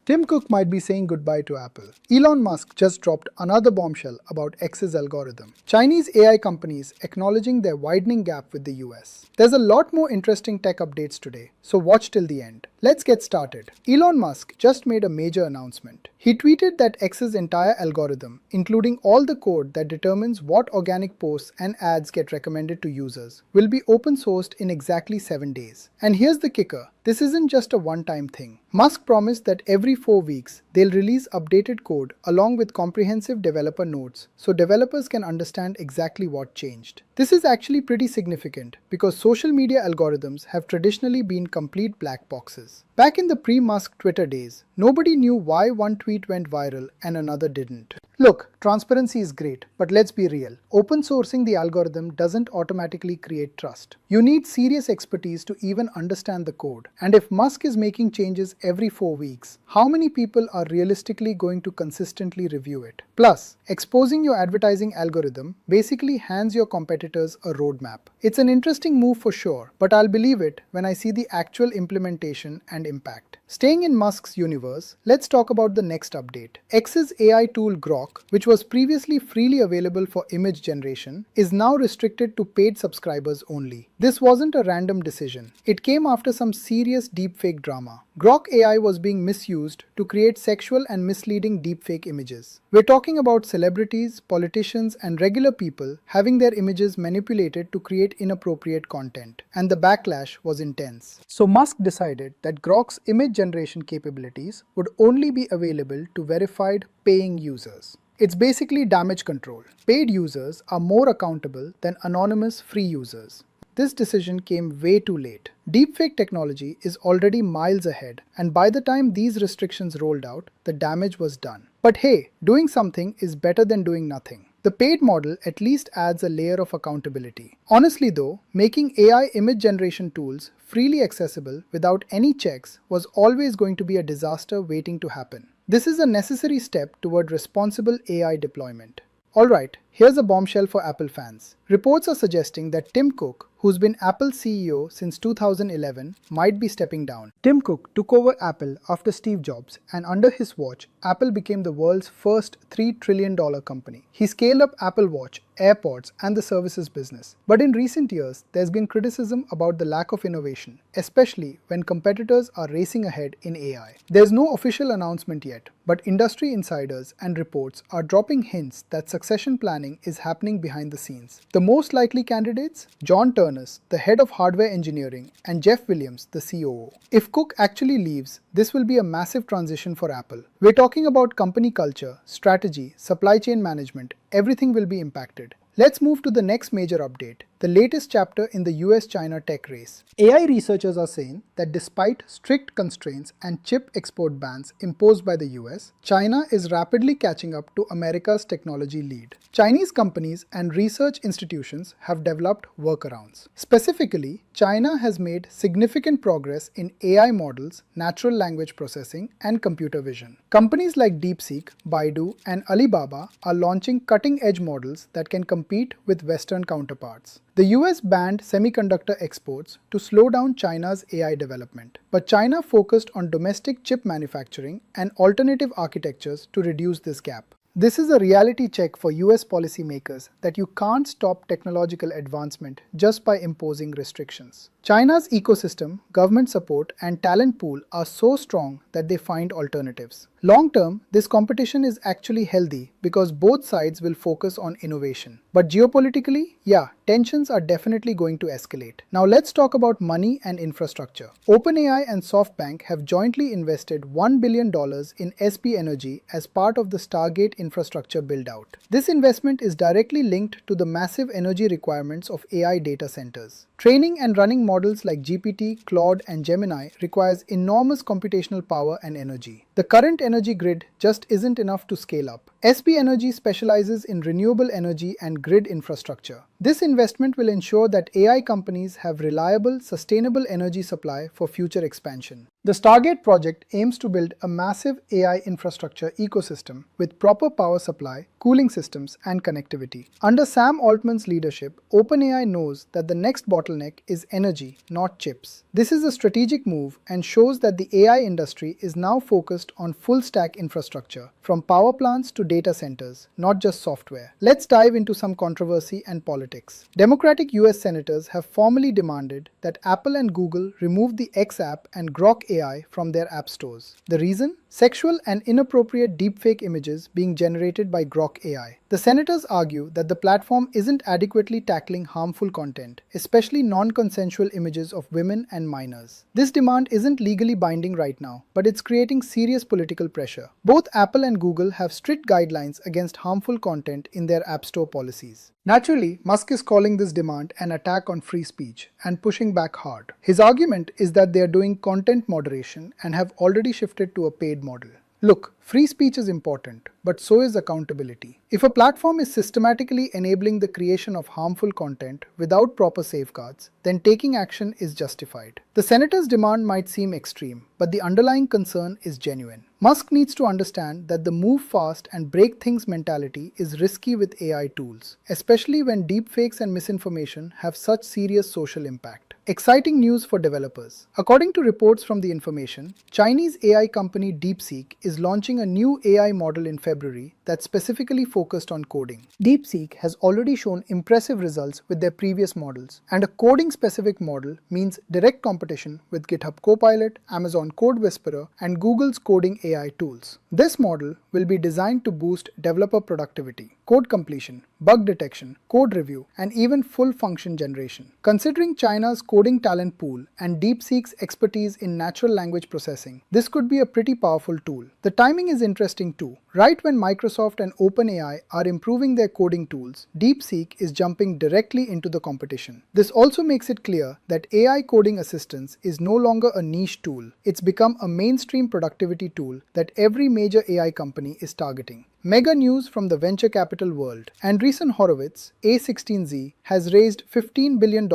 Tim Cook might be saying goodbye to Apple. Elon Musk just dropped another bombshell about X's algorithm. Chinese AI companies acknowledging their widening gap with the US. There's a lot more interesting tech updates today, so watch till the end. Let's get started. Elon Musk just made a major announcement. He tweeted that X's entire algorithm, including all the code that determines what organic posts and ads get recommended to users, will be open sourced in exactly 7 days. And here's the kicker. This isn't just a one-time thing. Musk promised that every 4 weeks, they'll release updated code along with comprehensive developer notes so developers can understand exactly what changed. This is actually pretty significant because social media algorithms have traditionally been complete black boxes. Back in the pre-Musk Twitter days, nobody knew why one tweet went viral and another didn't. Look, transparency is great, but let's be real. Open sourcing the algorithm doesn't automatically create trust. You need serious expertise to even understand the code. And if Musk is making changes every 4 weeks, how many people are realistically going to consistently review it? Plus, exposing your advertising algorithm basically hands your competitors a roadmap. It's an interesting move for sure, but I'll believe it when I see the actual implementation and impact. Staying in Musk's universe, let's talk about the next update. X's AI tool Grok, which was previously freely available for image generation, is now restricted to paid subscribers only. This wasn't a random decision. It came after some serious deepfake drama. Grok AI was being misused to create sexual and misleading deepfake images. We're talking about celebrities, politicians, and regular people having their images manipulated to create inappropriate content. And the backlash was intense. So Musk decided that Grok's image generation capabilities would only be available to verified paying users. It's basically damage control. Paid users are more accountable than anonymous free users. This decision came way too late. Deepfake technology is already miles ahead, and by the time these restrictions rolled out, the damage was done. But hey, doing something is better than doing nothing. The paid model at least adds a layer of accountability. Honestly though, making AI image generation tools freely accessible without any checks was always going to be a disaster waiting to happen. This is a necessary step toward responsible AI deployment. Alright, here's a bombshell for Apple fans. Reports are suggesting that Tim Cook, who's been Apple's CEO since 2011, might be stepping down. Tim Cook took over Apple after Steve Jobs, and under his watch, Apple became the world's first $3 trillion company. He scaled up Apple Watch, AirPods, and the services business. But in recent years, there's been criticism about the lack of innovation, especially when competitors are racing ahead in AI. There's no official announcement yet, but industry insiders and reports are dropping hints that succession planning is happening behind the scenes. The most likely candidates? John Turnus, the head of hardware engineering, and Jeff Williams, the COO. If Cook actually leaves, this will be a massive transition for Apple. We're talking about company culture, strategy, supply chain management, everything will be impacted. Let's move to the next major update, the latest chapter in the US-China tech race. AI researchers are saying that despite strict constraints and chip export bans imposed by the US, China is rapidly catching up to America's technology lead. Chinese companies and research institutions have developed workarounds. Specifically, China has made significant progress in AI models, natural language processing, and computer vision. Companies like DeepSeek, Baidu, and Alibaba are launching cutting-edge models that can compete with Western counterparts. The US banned semiconductor exports to slow down China's AI development, but China focused on domestic chip manufacturing and alternative architectures to reduce this gap. This is a reality check for US policymakers that you can't stop technological advancement just by imposing restrictions. China's ecosystem, government support, and talent pool are so strong that they find alternatives. Long term, this competition is actually healthy because both sides will focus on innovation. But geopolitically, yeah, tensions are definitely going to escalate. Now let's talk about money and infrastructure. OpenAI and SoftBank have jointly invested $1 billion in SP Energy as part of the Stargate infrastructure build-out. This investment is directly linked to the massive energy requirements of AI data centers. Training and running models like GPT, Claude, and Gemini requires enormous computational power and energy. The current energy grid just isn't enough to scale up. SP Energy specializes in renewable energy and grid infrastructure. This investment will ensure that AI companies have reliable, sustainable energy supply for future expansion. The Stargate project aims to build a massive AI infrastructure ecosystem with proper power supply, cooling systems, and connectivity. Under Sam Altman's leadership, OpenAI knows that the next bottleneck is energy, not chips. This is a strategic move and shows that the AI industry is now focused on full-stack infrastructure, from power plants to data centers, not just software. Let's dive into some controversy and politics. Democratic US senators have formally demanded that Apple and Google remove the X app and Grok AI from their app stores. The reason? Sexual and inappropriate deepfake images being generated by Grok AI. The senators argue that the platform isn't adequately tackling harmful content, especially non-consensual images of women and minors. This demand isn't legally binding right now, but it's creating serious political pressure. Both Apple and Google have strict guidelines against harmful content in their App Store policies. Naturally, Musk is calling this demand an attack on free speech and pushing back hard. His argument is that they are doing content moderation and have already shifted to a paid model. Look, free speech is important, but so is accountability. If a platform is systematically enabling the creation of harmful content without proper safeguards, then taking action is justified. The senator's demand might seem extreme, but the underlying concern is genuine. Musk needs to understand that the move fast and break things mentality is risky with AI tools, especially when deepfakes and misinformation have such serious social impact. Exciting news for developers. According to reports from The Information, Chinese AI company DeepSeek is launching a new AI model in February that's specifically focused on coding. DeepSeek has already shown impressive results with their previous models, and a coding-specific model means direct competition with GitHub Copilot, Amazon Code Whisperer, and Google's coding AI tools. This model will be designed to boost developer productivity, code completion, bug detection, code review, and even full function generation. Considering China's coding talent pool and DeepSeek's expertise in natural language processing, this could be a pretty powerful tool. The timing is interesting too. Right when Microsoft and OpenAI are improving their coding tools, DeepSeek is jumping directly into the competition. This also makes it clear that AI coding assistance is no longer a niche tool. It's become a mainstream productivity tool that every major AI company is targeting. Mega news from the venture capital world. Andreessen Horowitz, A16Z, has raised $15 billion,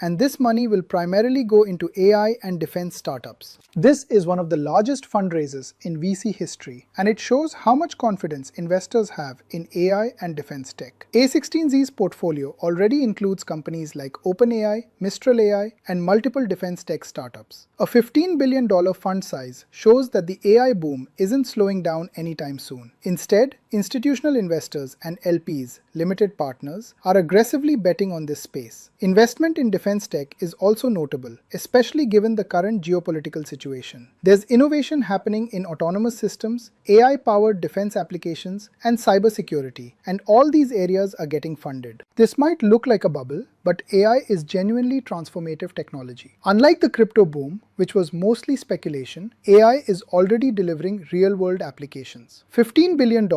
and this money will primarily go into AI and defense startups. This is one of the largest fundraisers in VC history, and it shows how much confidence investors have in AI and defense tech. A16Z's portfolio already includes companies like OpenAI, Mistral AI, and multiple defense tech startups. A $15 billion fund size shows that the AI boom isn't slowing down anytime soon. Instead, institutional investors and LPs, limited partners, are aggressively betting on this space. Investment in defense tech is also notable, especially given the current geopolitical situation. There's innovation happening in autonomous systems, AI-powered defense applications, and cybersecurity, and all these areas are getting funded. This might look like a bubble, but AI is genuinely transformative technology. Unlike the crypto boom, which was mostly speculation, AI is already delivering real-world applications. $15 billion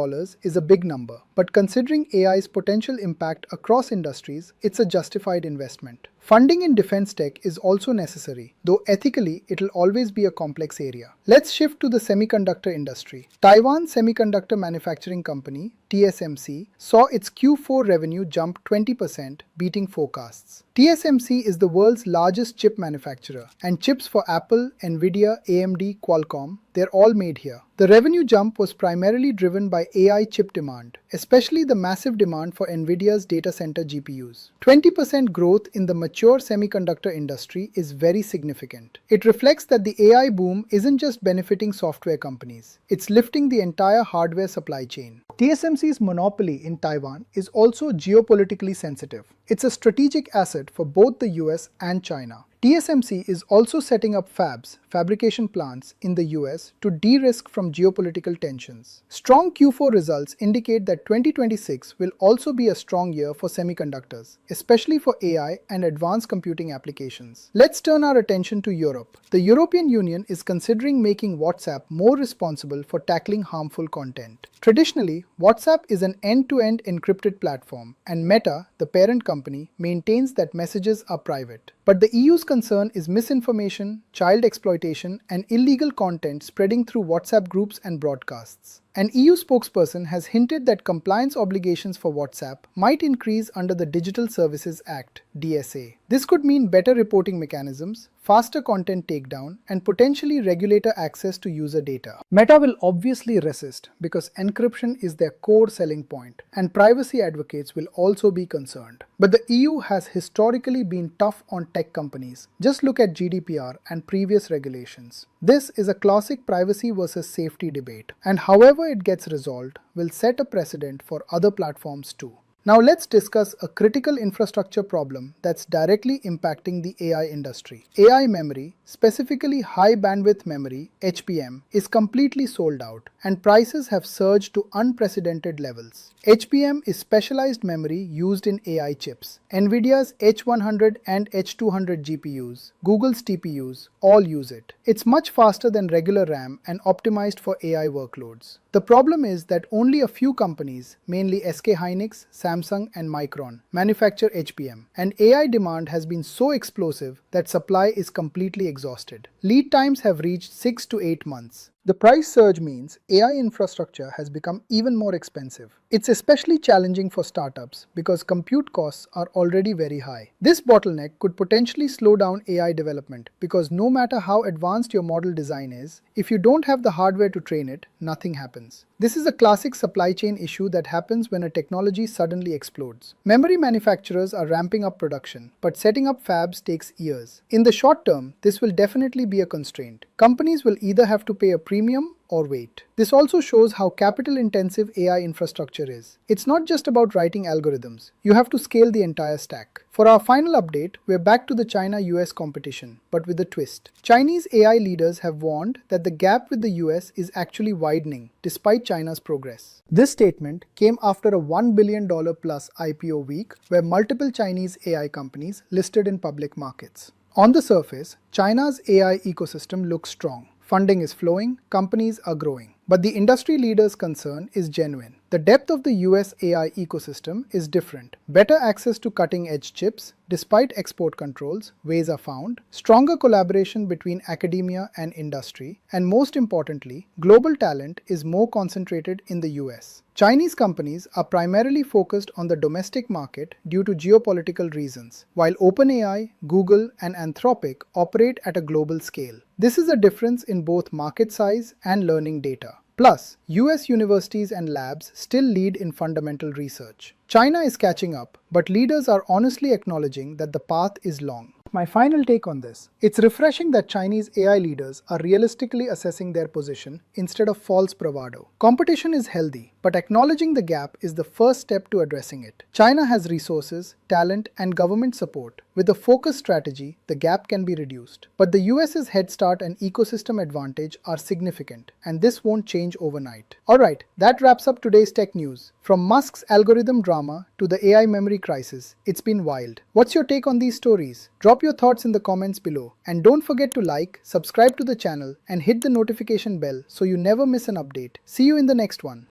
is a big number, but considering AI's potential impact across industries, it's a justified investment. Funding in defense tech is also necessary, though ethically it'll always be a complex area. Let's shift to the semiconductor industry. Taiwan Semiconductor Manufacturing Company, TSMC, saw its Q4 revenue jump 20%, beating forecasts. TSMC is the world's largest chip manufacturer, and chips for Apple, Nvidia, AMD, Qualcomm, they're all made here. The revenue jump was primarily driven by AI chip demand, especially the massive demand for Nvidia's data center GPUs. 20% growth in the mature semiconductor industry is very significant. It reflects that the AI boom isn't just benefiting software companies, it's lifting the entire hardware supply chain. TSMC's monopoly in Taiwan is also geopolitically sensitive. It's a strategic asset for both the US and China. TSMC is also setting up fabs, fabrication plants, in the US to de-risk from geopolitical tensions. Strong Q4 results indicate that 2026 will also be a strong year for semiconductors, especially for AI and advanced computing applications. Let's turn our attention to Europe. The European Union is considering making WhatsApp more responsible for tackling harmful content. Traditionally, WhatsApp is an end-to-end encrypted platform, and Meta, the parent company, maintains that messages are private. But the EU's concern is misinformation, child exploitation, and illegal content spreading through WhatsApp groups and broadcasts. An EU spokesperson has hinted that compliance obligations for WhatsApp might increase under the Digital Services Act (DSA). This could mean better reporting mechanisms, faster content takedown, and potentially regulator access to user data. Meta will obviously resist because encryption is their core selling point, and privacy advocates will also be concerned. But the EU has historically been tough on tech companies. Just look at GDPR and previous regulations. This is a classic privacy versus safety debate, and however it gets resolved will set a precedent for other platforms too. Now let's discuss a critical infrastructure problem that's directly impacting the AI industry. AI memory, specifically high bandwidth memory (HBM), is completely sold out, and prices have surged to unprecedented levels. HBM is specialized memory used in AI chips. Nvidia's H100 and H200 GPUs, Google's TPUs, all use it. It's much faster than regular RAM and optimized for AI workloads. The problem is that only a few companies, mainly SK Hynix, Samsung, and Micron, manufacture HBM, and AI demand has been so explosive that supply is completely exhausted. Lead times have reached 6 to 8 months. The price surge means AI infrastructure has become even more expensive. It's especially challenging for startups because compute costs are already very high. This bottleneck could potentially slow down AI development because no matter how advanced your model design is, if you don't have the hardware to train it, nothing happens. This is a classic supply chain issue that happens when a technology suddenly explodes. Memory manufacturers are ramping up production, but setting up fabs takes years. In the short term, this will definitely be a constraint. Companies will either have to pay a premium or wait. This also shows how capital-intensive AI infrastructure is. It's not just about writing algorithms. You have to scale the entire stack. For our final update, we're back to the China-US competition, but with a twist. Chinese AI leaders have warned that the gap with the US is actually widening, despite China's progress. This statement came after a $1 billion plus IPO week where multiple Chinese AI companies listed in public markets. On the surface, China's AI ecosystem looks strong. Funding is flowing, companies are growing. But the industry leaders' concern is genuine. The depth of the US AI ecosystem is different. Better access to cutting-edge chips, despite export controls, ways are found, stronger collaboration between academia and industry, and most importantly, global talent is more concentrated in the US. Chinese companies are primarily focused on the domestic market due to geopolitical reasons, while OpenAI, Google, and Anthropic operate at a global scale. This is a difference in both market size and learning data. Plus, US universities and labs still lead in fundamental research. China is catching up, but leaders are honestly acknowledging that the path is long. My final take on this. It's refreshing that Chinese AI leaders are realistically assessing their position instead of false bravado. Competition is healthy, but acknowledging the gap is the first step to addressing it. China has resources, talent, and government support. With a focused strategy, the gap can be reduced. But the US's head start and ecosystem advantage are significant, and this won't change overnight. Alright, that wraps up today's tech news. From Musk's algorithm drama to the AI memory crisis, it's been wild. What's your take on these stories? Drop your thoughts in the comments below, and don't forget to like, subscribe to the channel, and hit the notification bell so you never miss an update. See you in the next one.